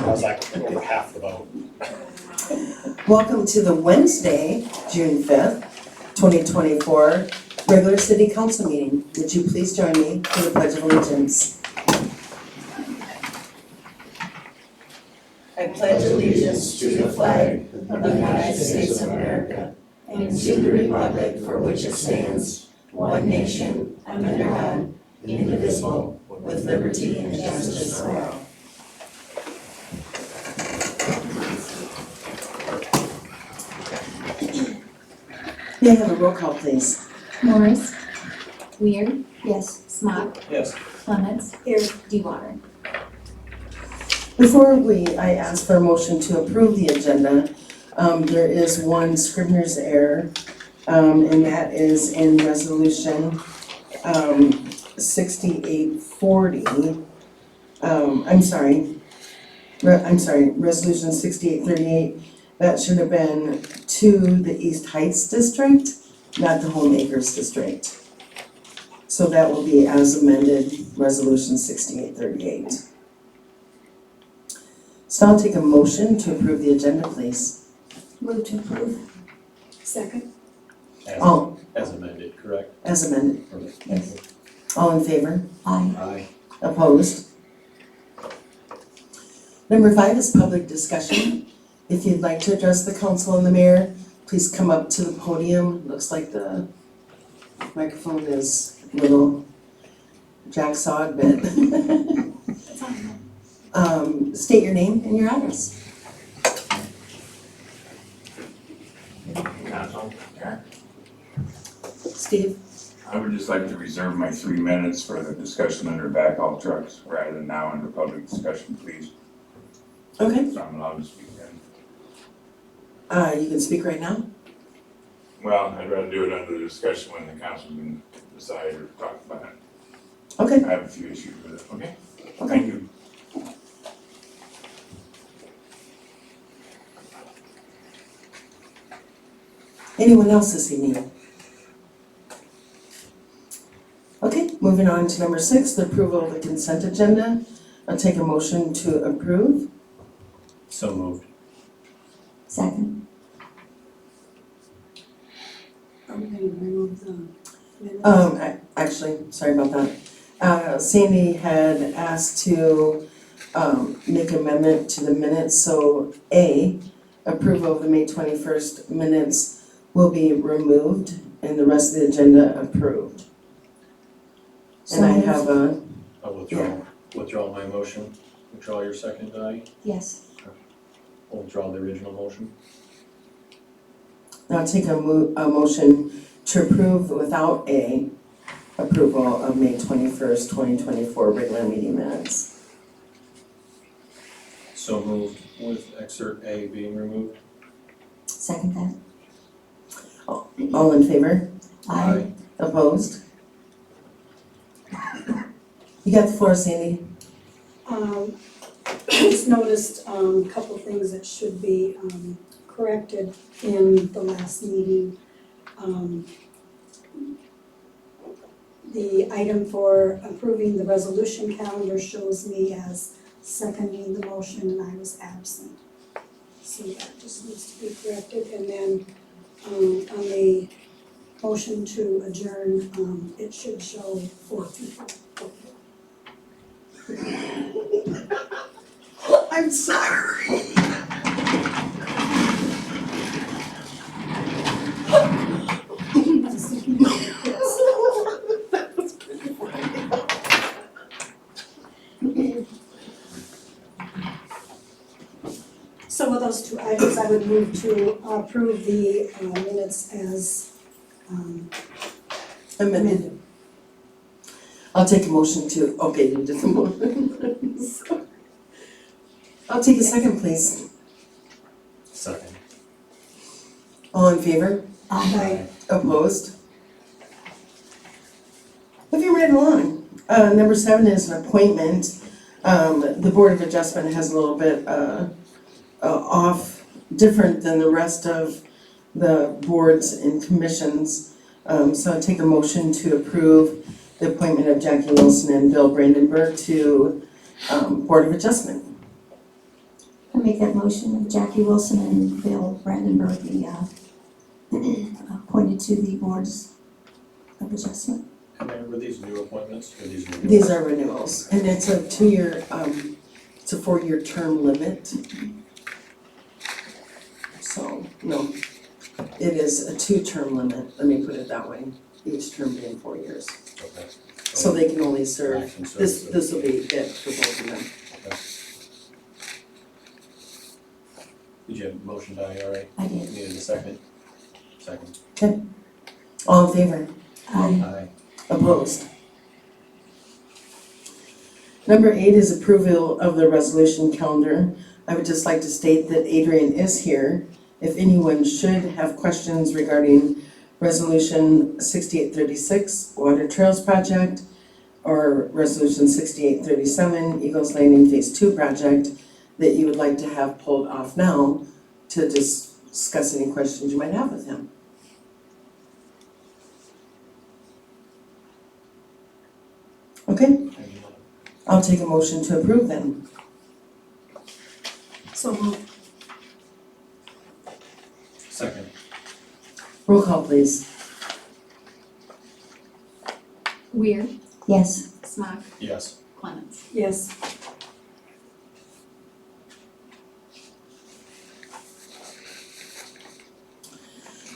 I was like over half the vote. Welcome to the Wednesday, June 5th, 2024 regular city council meeting. Would you please join me for the Pledge of Allegiance? I pledge allegiance to the flag of the United States of America and to the republic for which it stands, one nation, under God, indivisible, with liberty and justice for all. May I have a roll call, please? Morris. Weir. Yes. Smock. Yes. Clements. Here. DeWater. Before I ask for a motion to approve the agenda, there is one Scribner's error, and that is in resolution 6840. Resolution 6838. That should have been to the East Heights District, not the Homeacres District. So that will be as amended, resolution 6838. So I'll take a motion to approve the agenda, please. Move to approve. Second. As amended, correct? As amended. Perfect. Thank you. All in favor? Aye. Aye. Opposed? Number 5 is public discussion. If you'd like to address the council and the mayor, please come up to the podium. Looks like the microphone is a little jacksawed, but state your name and your address. Steve? I would just like to reserve my 3 minutes for the discussion under backhaul trucks rather than now under public discussion, please. Okay. So I'm allowed to speak then. You can speak right now. Well, I'd rather do it under the discussion when the council can decide or talk about it. Okay. I have a few issues with it, okay? Thank you. Anyone else this evening? Okay, moving on to number 6, the approval of the consent agenda. I'll take a motion to approve. So moved. Second. Are we going to remove the minutes? Actually, sorry about that. Sandy had asked to make amendment to the minutes, so A, approval of the May 21st minutes will be removed and the rest of the agenda approved. And I have a, I'll withdraw my motion. Withdraw your second, Dottie. Yes. I'll withdraw the original motion. now take a motion to approve without A, approval of May 21st, 2024 regular meeting minutes. So moved with excerpt A being removed. Second that. All in favor? Aye. Opposed? You got the floor, Sandy. Just noticed a couple things that should be corrected in the last meeting. The item for approving the resolution calendar shows me as seconding the motion and I was absent. So that just needs to be corrected. And then on the motion to adjourn, it should show 4 people. I'm sorry. So with those 2 items, I would move to approve the minutes as Amended. I'll take a motion to, okay, you did the motion. I'll take a second, please. Second. All in favor? Aye. Opposed? Moving right along. Number 7 is an appointment. The Board of Adjustment has a little bit different than the rest of the boards and commissions. So I take a motion to approve the appointment of Jackie Wilson and Bill Brandenburg to Board of Adjustment. I make that motion, Jackie Wilson and Bill Brandenburg be appointed to the boards of adjustment. And were these new appointments or these renewals? These are renewals, and it's a 2-year, it's a 4-year term limit. So, no, it is a 2-term limit, let me put it that way, each term being 4 years. Okay. So they can only serve, Maximum this service. will be it for both of them. Did you have a motion, Diane, all right? I did. Needed a second? Second. All in favor? Aye. Opposed? Number 8 is approval of the resolution calendar. I would just like to state that Adrian is here. If anyone should have questions regarding Resolution 6836, Water Trails Project, or Resolution 6837, Eagles Landing Phase 2 Project, that you would like to have pulled off now to discuss any questions you might have with him. Okay, I'll take a motion to approve then. So moved. Second. Roll call, please. Weir, Yes. Smock, Yes. Clements. Yes.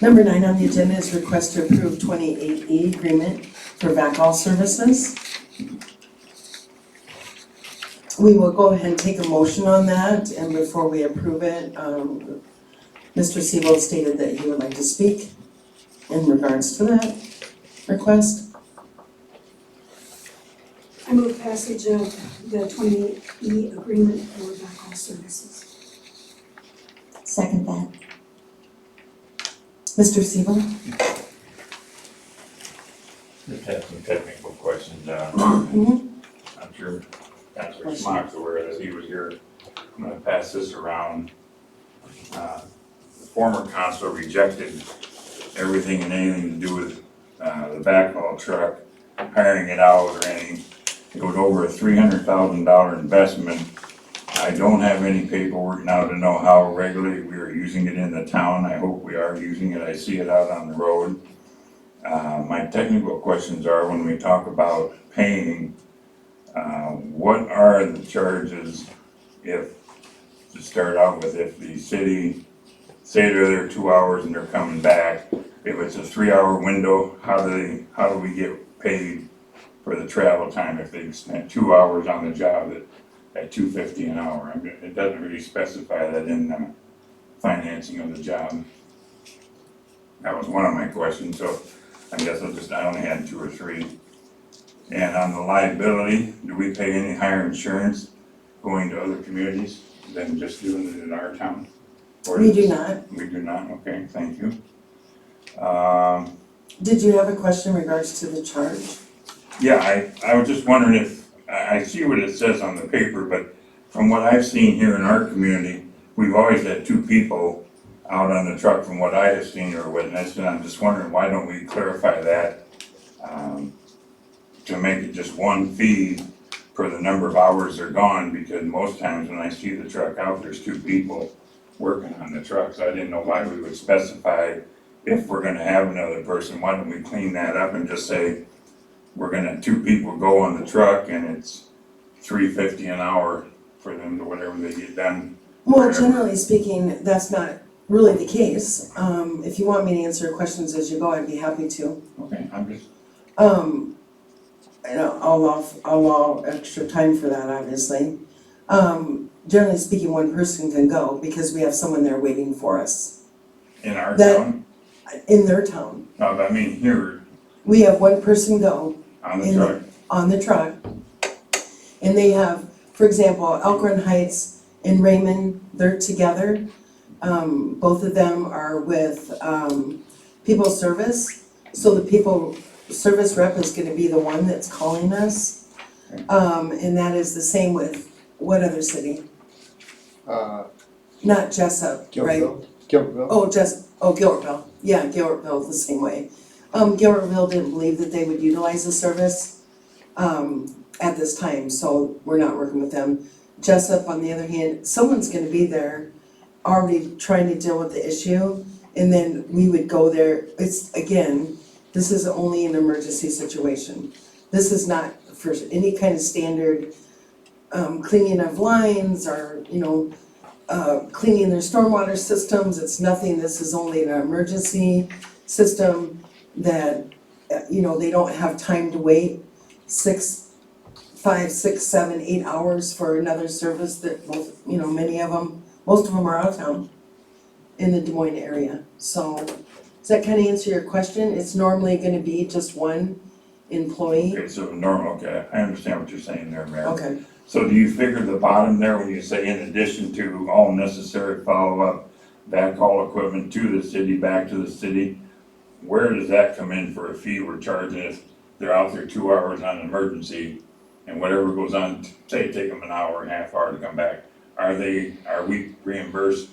Number 9 on the agenda is request to approve 28E agreement for backhaul services. We will go ahead and take a motion on that, and before we approve it, Mr. Siebold stated that he would like to speak in regards to that request. I move passage of the 28E agreement for backhaul services. Second that. Mr. Siebold? Just have some technical questions, Mhm. I'm sure Councilor Smock's aware that he was here. I'm gonna pass this around. The former council rejected everything and anything to do with, the backhaul truck, hiring it out or anything. It was over a $300,000 investment. I don't have any paperwork now to know how regularly we are using it in the town. I hope we are using it. I see it out on the road. My technical questions are, when we talk about paying, what are the charges if, to start out with, if the city, say they're there 2 hours and they're coming back, if it's a 3-hour window, how do we get paid for the travel time if they spent 2 hours on the job at $2.50 an hour? I mean, it doesn't really specify that in the financing of the job. That was one of my questions, so I guess I only had 2 or 3. And on the liability, do we pay any higher insurance going to other communities than just doing it in our town? Or We is- do not. We do not, okay, thank you. Did you have a question in regards to the charge? Yeah, I was just wondering if, I see what it says on the paper, but from what I've seen here in our community, we've always had 2 people out on the truck from what I have seen or witnessed, and I'm just wondering, why don't we clarify that? To make it just one fee for the number of hours they're gone, because most times when I see the truck out, there's 2 people working on the truck, so I didn't know why we would specify if we're gonna have another person. Why don't we clean that up and just say, we're gonna, 2 people go on the truck and it's $3.50 an hour for them to whatever they get done. Well, Whatever. generally speaking, that's not really the case. If you want me to answer questions as you go, I'd be happy to. Okay, I'm just, And I'll allow extra time for that, obviously. Generally speaking, one person can go because we have someone there waiting for us in our That- town, in their town. no, but I mean here We have one person go on the In- truck. on the truck. And they have, for example, Elkhorn Heights and Raymond, they're together. Both of them are with, People Service. So the People Service rep is gonna be the one that's calling us. And that is the same with, what other city? Not Jessup, right? Gilbertville. Gilbertville. Yeah, Gilbertville the same way. Gilbertville didn't believe that they would utilize the service, at this time, so we're not working with them. Jessup, on the other hand, someone's gonna be there already trying to deal with the issue, and then we would go there. It's, again, this is only an emergency situation. This is not for any kind of standard, cleaning of lines or, cleaning their stormwater systems. It's nothing, this is only an emergency system that, they don't have time to wait 5, 6, 7, 8 hours for another service that most of them are out of town in the Des Moines area. So, does that kind of answer your question? It's normally gonna be just one employee. Okay, so okay, I understand what you're saying there, Mayor. Okay, So do you figure the bottom there when you say in addition to all necessary follow-up backhaul equipment to the city, back to the city, where does that come in for a fee we're charging if they're out there 2 hours on an emergency and whatever goes on, say take them an hour and a half hour to come back? Are we reimbursed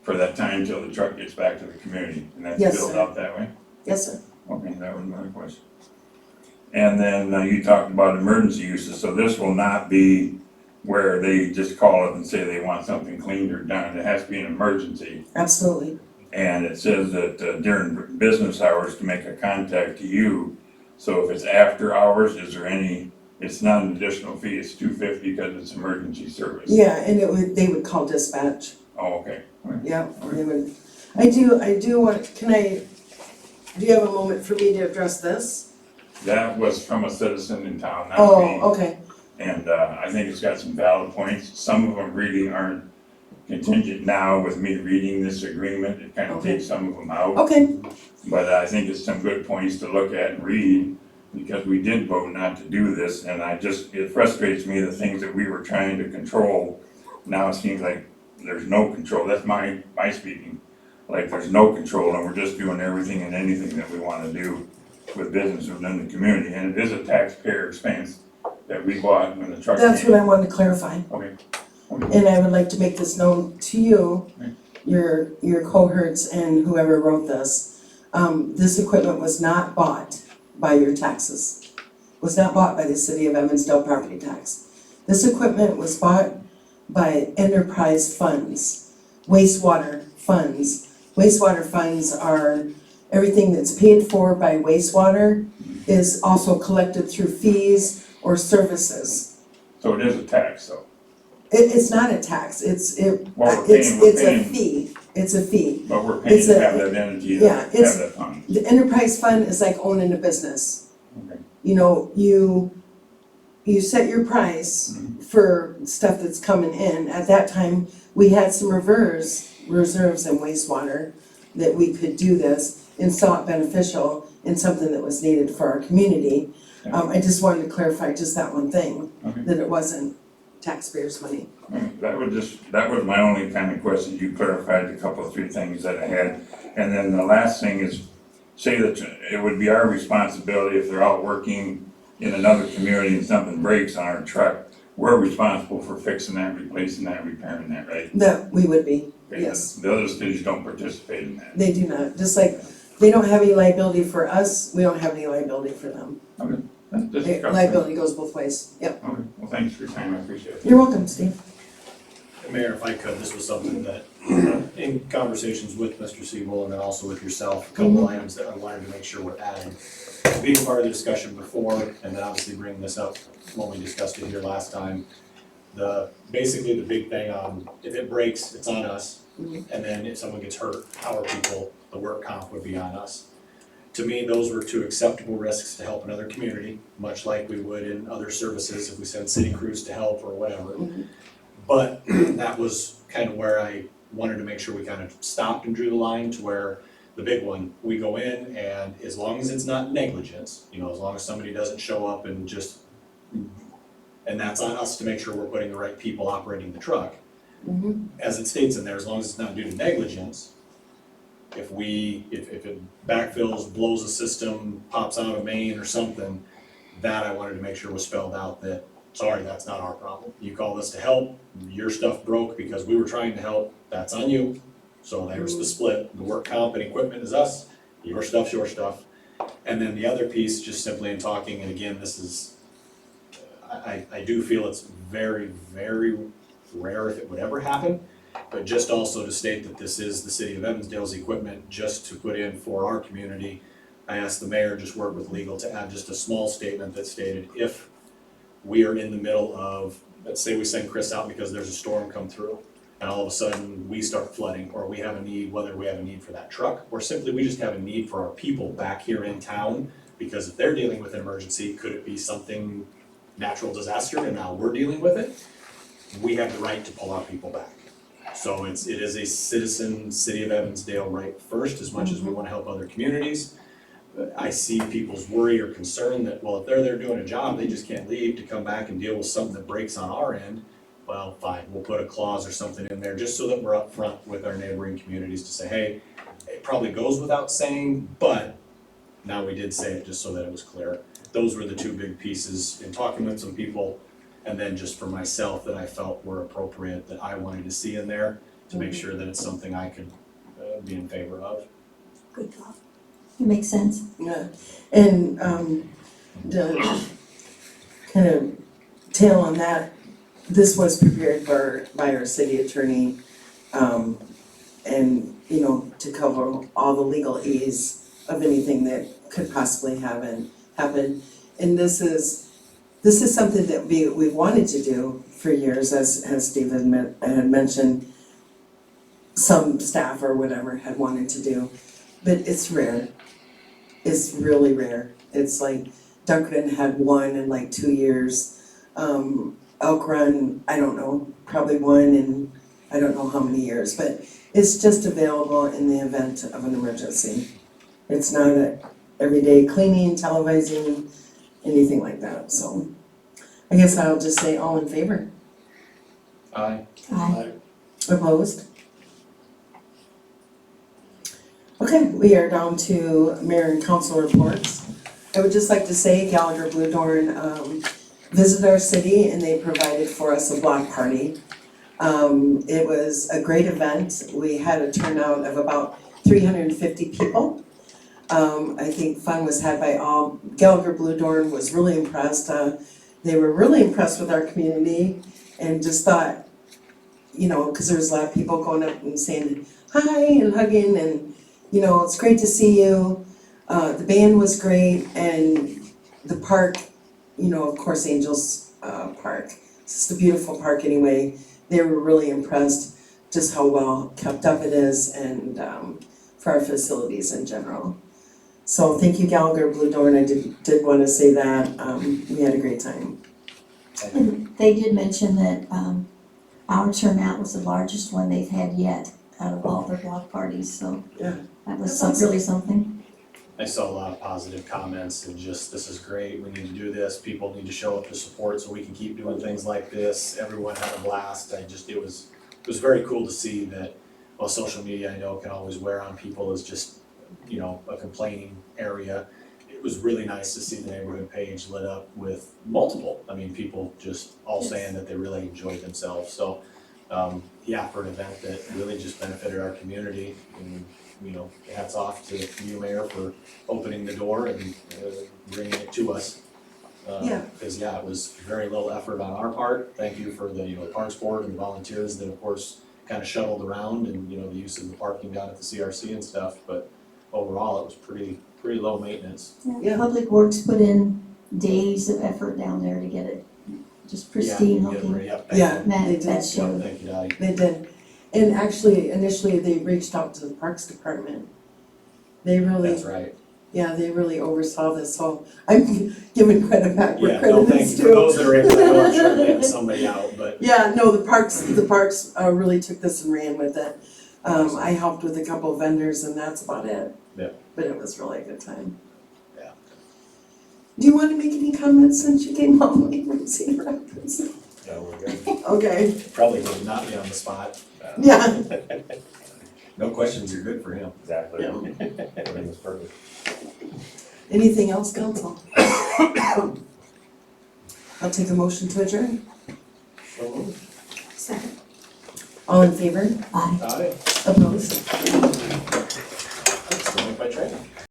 for that time till the truck gets back to the community? And that's Yes, billed sir. out that way? yes, sir. Okay, that was my question. And then you talked about emergency uses, so this will not be where they just call up and say they want something cleaned or done. It has to be an emergency. Absolutely. And it says that during business hours to make a contact to you. So if it's after hours, is there any, it's not an additional fee, it's $250 because it's emergency service? Yeah, and they would call dispatch. Oh, okay. Yeah, they would. I do want, do you have a moment for me to address this? That was from a citizen in town, not me. Oh, okay, And I think it's got some valid points. Some of them really aren't contingent now with me reading this agreement. It kind of Okay. takes some of them out. okay, But I think it's some good points to look at and read because we did vote not to do this. And it frustrates me the things that we were trying to control. Now it seems like there's no control. That's my speaking. Like there's no control and we're just doing everything and anything that we want to do with business within the community. And it is a taxpayer expense that we bought when the truck came. that's what I wanted to clarify. Okay. And I would like to make this known to you, your cohorts and whoever wrote this. This equipment was not bought by your taxes. Was not bought by the city of Evansdale property tax. This equipment was bought by enterprise funds, wastewater funds. Wastewater funds are everything that's paid for by wastewater is also collected through fees or services. So it is a tax though. It's not a tax, it's a paying. fee, it's a fee. But we're paying It's to a- have that entity, yeah, have it's- that fund. The enterprise fund is like owning a business. Okay. You set your price for stuff that's coming in. At that time, we had some reserves in wastewater that we could do this and saw it beneficial and something that was needed for our community. I just wanted to clarify just that one thing, Okay. that it wasn't taxpayers' money. That was my only kind of question. You clarified a couple of 3 things that I had. And then the last thing is, say that it would be our responsibility if they're out working in another community and something breaks on our truck, we're responsible for fixing that, replacing that, repairing that, right? That we would be, Okay, yes. The other cities don't participate in that. They do not, just like they don't have any liability for us, we don't have any liability for them. Okay. That's just a couple Liability goes both ways, yep. things. Okay, well, thanks for your time, I appreciate it. You're welcome, Steve. Mayor, if I could, this was something that, in conversations with Mr. Siebel and then also with yourself, a couple items that I wanted to make sure were added. Being part of the discussion before, and then obviously bringing this up when we discussed it here last time. Basically the big thing on, if it breaks, it's on us. And then if someone gets hurt, our people, the work comp would be on us. To me, those were 2 acceptable risks to help another community, much like we would in other services if we send city crews to help or whatever. But that was kind of where I wanted to make sure we kind of stopped and drew the line to where the big one, we go in and as long as it's not negligence, as long as somebody doesn't show up and just, and that's on us to make sure we're putting the right people operating the truck. As it states in there, as long as it's not due to negligence, if it backfills, blows a system, pops out a main or something, that I wanted to make sure was spelled out that, sorry, that's not our problem. You called us to help, your stuff broke because we were trying to help, that's on you. So there's the split, the work comp and equipment is us, your stuff's your stuff. And then the other piece, just simply in talking, and again, this is, I do feel it's very, very rare if it would ever happen. But just also to state that this is the city of Evansdale's equipment, just to put in for our community. I asked the mayor, just work with legal to add just a small statement that stated, if we are in the middle of, let's say we send Chris out because there's a storm come through, and all of a sudden we start flooding, or we have a need, whether we have a need for that truck, or simply we just have a need for our people back here in town, because if they're dealing with an emergency, could it be something natural disaster and now we're dealing with it? We have the right to pull our people back. So it is a citizen, city of Evansdale right first, as much as we wanna help other communities. I see people's worry or concern that, well, if they're there doing a job, they just can't leave to come back and deal with something that breaks on our end. Well, fine, we'll put a clause or something in there, just so that we're upfront with our neighboring communities to say, hey, it probably goes without saying, but now we did say it just so that it was clear. Those were the two big pieces in talking with some people, and then just for myself that I felt were appropriate, that I wanted to see in there, to make sure that it's something I could be in favor of. Good thought. It makes sense. Yeah, and, the kind of tail on that, this was prepared by our city attorney, and, you know, to cover all the legal ease of anything that could possibly happen. And this is something that we've wanted to do for years, as Steve had mentioned, some staff or whatever had wanted to do, but it's rare. It's really rare. It's like Dunkerton had one in like 2 years. Elk Run, I don't know, probably one in I don't know how many years, but it's just available in the event of an emergency. It's not a everyday cleaning, televising, anything like that, so I guess I'll just say all in favor. Aye. Aye. Opposed? Okay, we are down to mayor and council reports. I would just like to say Gallagher Bluedorn visited our city and they provided for us a block party. It was a great event. We had a turnout of about 350 people. I think fun was had by all. Gallagher Bluedorn was really impressed. They were really impressed with our community and just thought, you know, because there was a lot of people going up and saying hi and hugging and, you know, it's great to see you. The band was great and the park, you know, of course, Angels Park. It's just a beautiful park anyway. They were really impressed just how well kept up it is and for our facilities in general. So thank you, Gallagher Bluedorn. I did want to say that. We had a great time. And they did mention that our turnout was the largest one they've had yet out of all their block parties, so Yeah. that was That's some- awesome. really something. I saw a lot of positive comments and just, this is great, we need to do this, people need to show up to support so we can keep doing things like this. Everyone had a blast. It was very cool to see that, while social media I know can always wear on people as just, you know, a complaining area. It was really nice to see the neighborhood page lit up with multiple, I mean, people just all saying that they really enjoyed themselves. So, yeah, for an event that really just benefited our community, and, you know, hats off to you, Mayor, for opening the door and bringing it to us. Yeah. Because, yeah, it was very little effort on our part. Thank you for the, you know, Parks Board and the volunteers that, of course, kind of shuttled around and, you know, the use of the parking down at the CRC and stuff, but overall, it was pretty low maintenance. Yeah. Public Works put in days of effort down there to get it just pristine looking. Yeah. That, They did. that showed. Thank you, Dottie. They did. And actually, initially, they reached out to the Parks Department. They really, That's right. yeah, they really oversaw this, so I'm giving credit back where Yeah, credit no, thank is you. For due. those that are able to know, I'm sure they had somebody out, but Yeah, no, the parks really took this and ran with it. I helped with a couple of vendors and that's about it. Yeah. But it was really a good time. Yeah. Do you want to make any comments since you came all the way from Cedar Rapids? yeah, we're good. Okay, Probably did not be on the spot. yeah. No questions are good for him. Exactly. Yeah. Everything was perfect. Anything else, council? I'll take a motion to adjourn. Second. All in favor? Aye. Aye. Opposed? That's going by training.